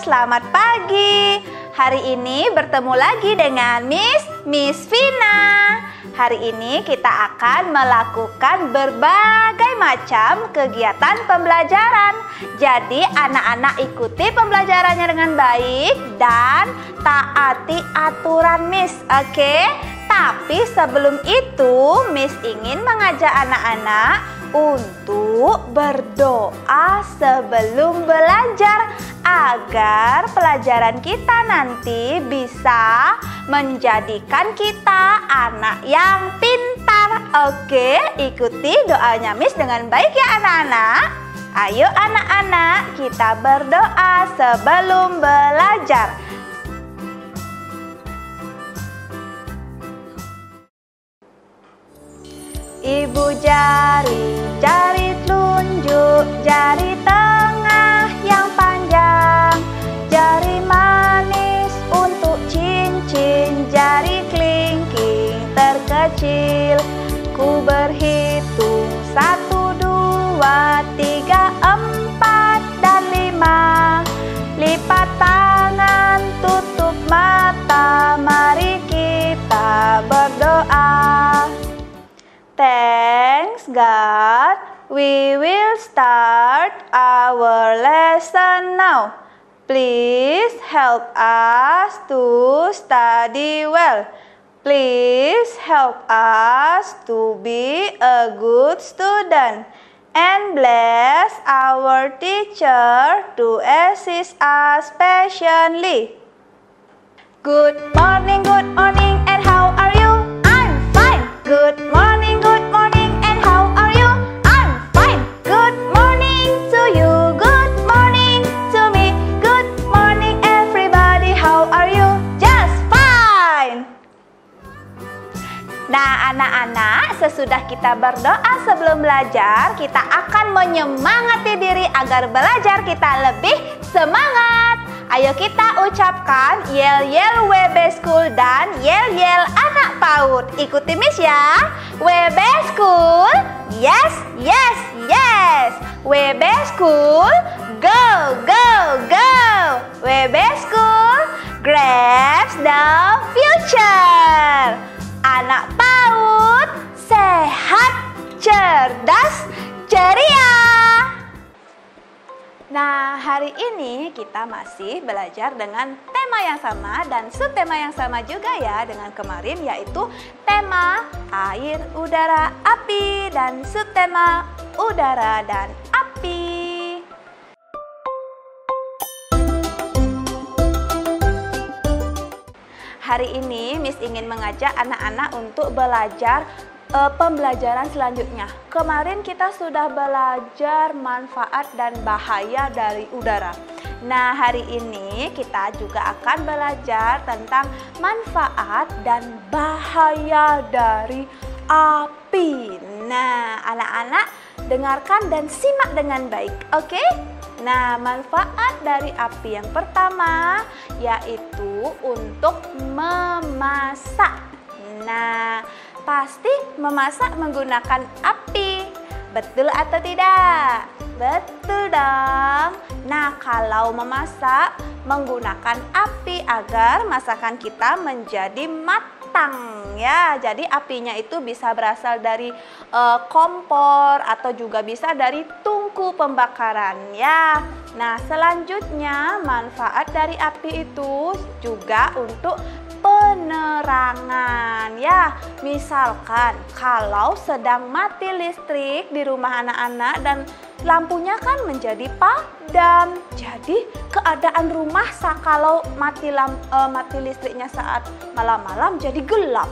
selamat pagi. Hari ini bertemu lagi dengan Miss Vina. Hari ini kita akan melakukan berbagai macam kegiatan pembelajaran. Jadi anak-anak ikuti pembelajarannya dengan baik dan taati aturan Miss, oke? Tapi sebelum itu Miss ingin mengajak anak-anak untuk berdoa sebelum belajar agar pelajaran kita nanti bisa menjadikan kita anak yang pintar. Oke, ikuti doanya Miss dengan baik ya anak-anak. Ayo anak-anak, kita berdoa sebelum belajar. Ibu jari, jari telunjuk, jari tengah yang panjang, jari manis untuk cincin, jari kelingking terkecil. Ku berhitung 1, 2, 3, 4, dan 5. Lipat tangan, tutup mata, mari kita berdoa. Thanks God, we will start our lesson now. Please help us to study well. Please help us to be a good student. And bless our teacher to assist us patiently. Good morning, and how are you? I'm fine. Good morning, and how are you? I'm fine. Good morning to you, good morning to me. Good morning everybody, how are you? Just fine. Nah anak-anak, sesudah kita berdoa sebelum belajar, kita akan menyemangati diri agar belajar kita lebih semangat. Ayo kita ucapkan yel-yel WB School dan yel-yel anak PAUD. Ikuti Miss ya. WB School, yes, yes, yes. WB School, go, go, go. WB School, grabs the future. Anak PAUD, sehat, cerdas, ceria. Nah, hari ini kita masih belajar dengan tema yang sama dan subtema yang sama juga ya dengan kemarin, yaitu tema air, udara, api dan subtema udara dan api. Hari ini Miss ingin mengajak anak-anak untuk belajar pembelajaran selanjutnya. Kemarin kita sudah belajar manfaat dan bahaya dari udara. Nah, hari ini kita juga akan belajar tentang manfaat dan bahaya dari api. Nah, anak-anak dengarkan dan simak dengan baik, oke? Nah, manfaat dari api yang pertama yaitu untuk memasak. Nah, pasti memasak menggunakan api. Betul atau tidak? Betul dong. Nah, kalau memasak menggunakan api agar masakan kita menjadi matang ya. Jadi apinya itu bisa berasal dari kompor atau juga bisa dari tungku pembakaran ya. Nah, selanjutnya manfaat dari api itu juga untuk penerangan ya. Misalkan kalau sedang mati listrik di rumah anak-anak dan lampunya kan menjadi padam. Jadi keadaan rumah kalau mati listriknya saat malam-malam jadi gelap.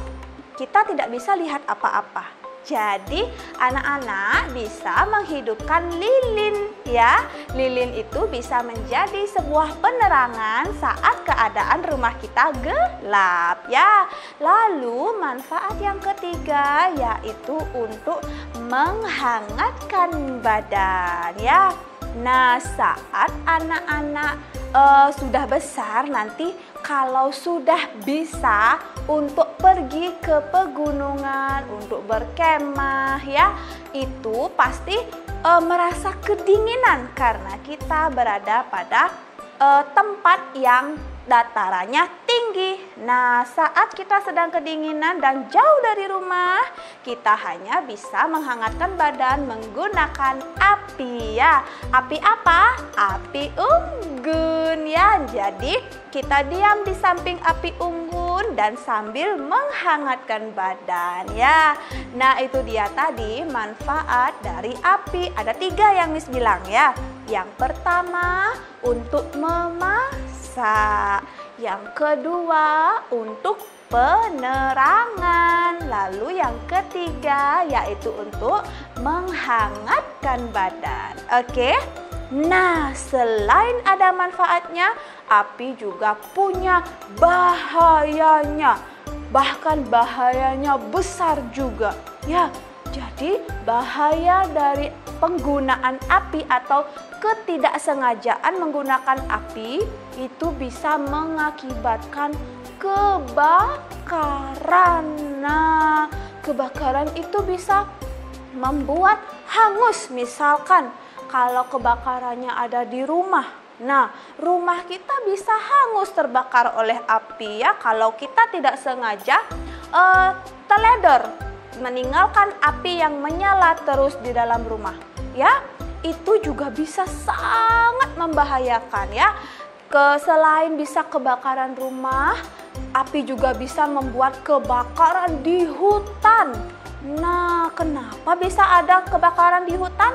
Kita tidak bisa lihat apa-apa. Jadi anak-anak bisa menghidupkan lilin ya. Lilin itu bisa menjadi sebuah penerangan saat keadaan rumah kita gelap ya. Lalu manfaat yang ketiga yaitu untuk menghangatkan badan ya. Nah, saat anak-anak sudah besar nanti kalau sudah bisa untuk pergi ke pegunungan, untuk berkemah ya, itu pasti merasa kedinginan karena kita berada pada tempat yang datarannya tinggi. Nah, saat kita sedang kedinginan dan jauh dari rumah, kita hanya bisa menghangatkan badan menggunakan api ya. Api apa? Api unggun ya. Jadi, kita diam di samping api unggun dan sambil menghangatkan badan ya. Nah, itu dia tadi manfaat dari api. Ada 3 yang Miss bilang ya. Yang pertama, untuk memasak. Yang kedua, untuk penerangan. Lalu yang ketiga, yaitu untuk menghangatkan badan. Oke? Nah, selain ada manfaatnya, api juga punya bahayanya. Bahkan bahayanya besar juga. Ya, jadi bahaya dari penggunaan api atau ketidaksengajaan menggunakan api itu bisa mengakibatkan kebakaran. Nah, kebakaran itu bisa membuat hangus. Misalkan kalau kebakarannya ada di rumah. Nah, rumah kita bisa hangus terbakar oleh api ya kalau kita tidak sengaja teledor meninggalkan api yang menyala terus di dalam rumah. Ya, itu juga bisa sangat membahayakan ya. Selain bisa kebakaran rumah, api juga bisa membuat kebakaran di hutan. Nah, kenapa bisa ada kebakaran di hutan?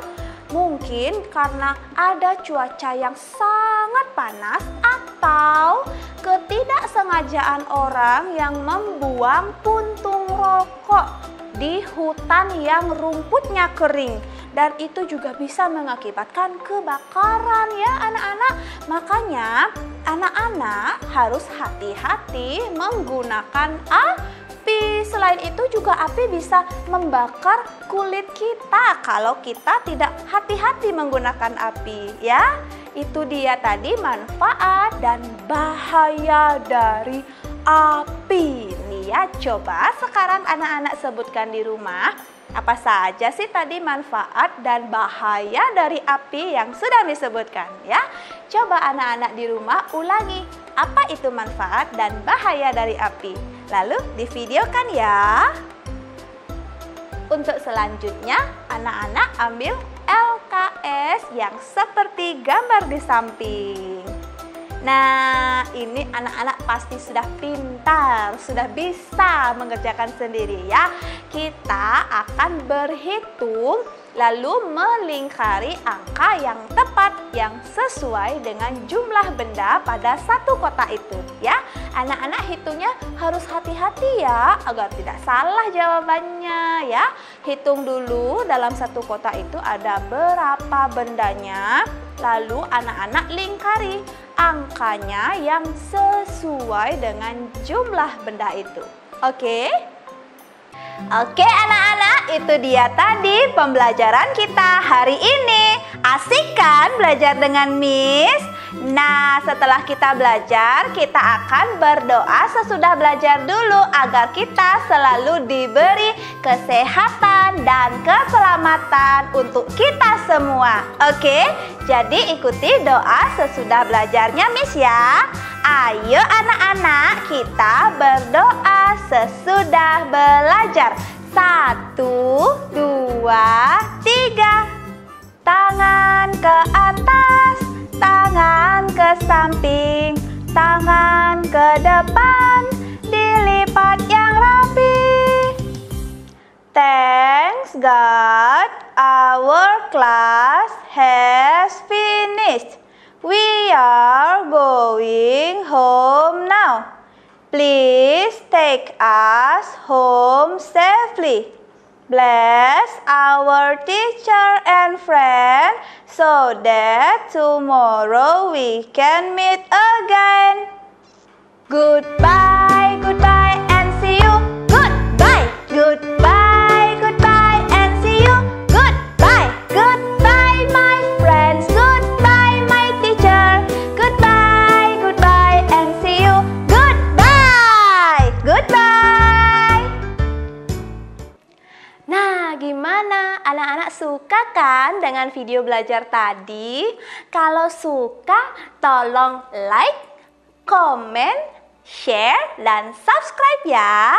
Mungkin karena ada cuaca yang sangat panas atau ketidaksengajaan orang yang membuang puntung rokok di hutan yang rumputnya kering. Dan itu juga bisa mengakibatkan kebakaran ya anak-anak. Makanya anak-anak harus hati-hati menggunakan api. Selain itu juga api bisa membakar kulit kita kalau kita tidak hati-hati menggunakan api ya. Itu dia tadi manfaat dan bahaya dari api. Nih ya, coba sekarang anak-anak sebutkan di rumah. Apa saja sih tadi manfaat dan bahaya dari api yang sudah disebutkan ya? Coba anak-anak di rumah ulangi apa itu manfaat dan bahaya dari api. Lalu divideokan ya. Untuk selanjutnya anak-anak ambil LKS yang seperti gambar di samping. Nah, ini anak-anak pasti sudah pintar, sudah bisa mengerjakan sendiri ya. Kita akan berhitung lalu melingkari angka yang tepat yang sesuai dengan jumlah benda pada satu kotak itu ya. Anak-anak hitungnya harus hati-hati ya agar tidak salah jawabannya ya. Hitung dulu dalam satu kotak itu ada berapa bendanya. Lalu anak-anak lingkari angkanya yang sesuai dengan jumlah benda itu. Oke? Oke anak-anak, itu dia tadi pembelajaran kita hari ini. Asik kan belajar dengan Miss? Nah, setelah kita belajar, kita akan berdoa sesudah belajar dulu agar kita selalu diberi kesehatan dan keselamatan untuk kita semua. Oke? Jadi ikuti doa sesudah belajarnya Miss ya. Ayo anak-anak, kita berdoa sesudah belajar. 1, 2, 3. Tangan ke atas, tangan ke samping, tangan ke depan, dilipat yang rapi. Thanks God, our class has finished. We are going home now. Please take us home safely. Bless our teacher and friend so that tomorrow we can meet again. Goodbye, goodbye and see you. Goodbye, goodbye, goodbye and see you. Goodbye, goodbye my friends. Goodbye my teacher. Goodbye, goodbye and see you. Goodbye, goodbye. Nah, gimana? Anak-anak suka kan bosan dengan video belajar tadi? Kalau suka, tolong like, komen, share, dan subscribe ya.